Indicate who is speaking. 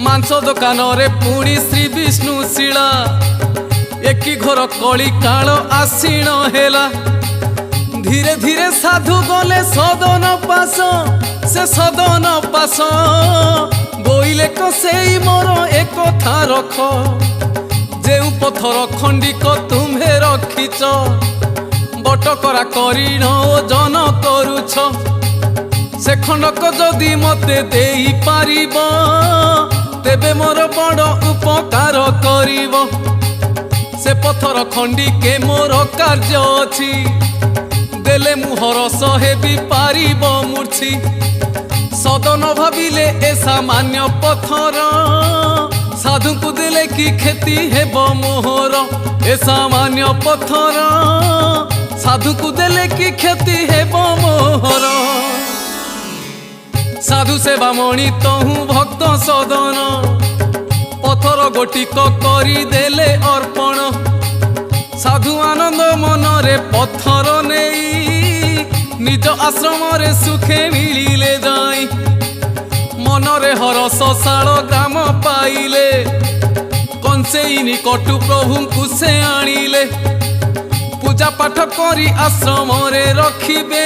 Speaker 1: मांस दुकान रे पुणी श्री विष्णु शिला एकी घर कली काल आसीण हेला। धीरे धीरे साधु गले सदन पास से सदन पास बोइले कसेई मोर एक कथा रख जे पथर खंडिक तुम्हे रखिच बटकरा करिण ओजन करुछ से खंडक जदि मते देई पारिब तेबे मोर बड़ उपकार करिब। से पथर खंडिके मोर कार्य अछि देले मुहर सहे भी पारिब मूर्छी। सदन भाविले ए सामान्य पथर साधु को देले कि खेती हेब मोहर। ए सामान्य पथर साधु को देले कि खेती हेब मोहर। साधु सेवा मणि तहु भक्त सदन पथर गोटिक करी देले अर्पण। साधु आनंद मनरे पथर नेई निज आश्रम रे सुखे मिलिले जाई। मनरे हरस शाल ग्राम पाइले कंसेई निकटु प्रभु को से आनिले। पूजा पाठ करी आश्रम रे रखिबे।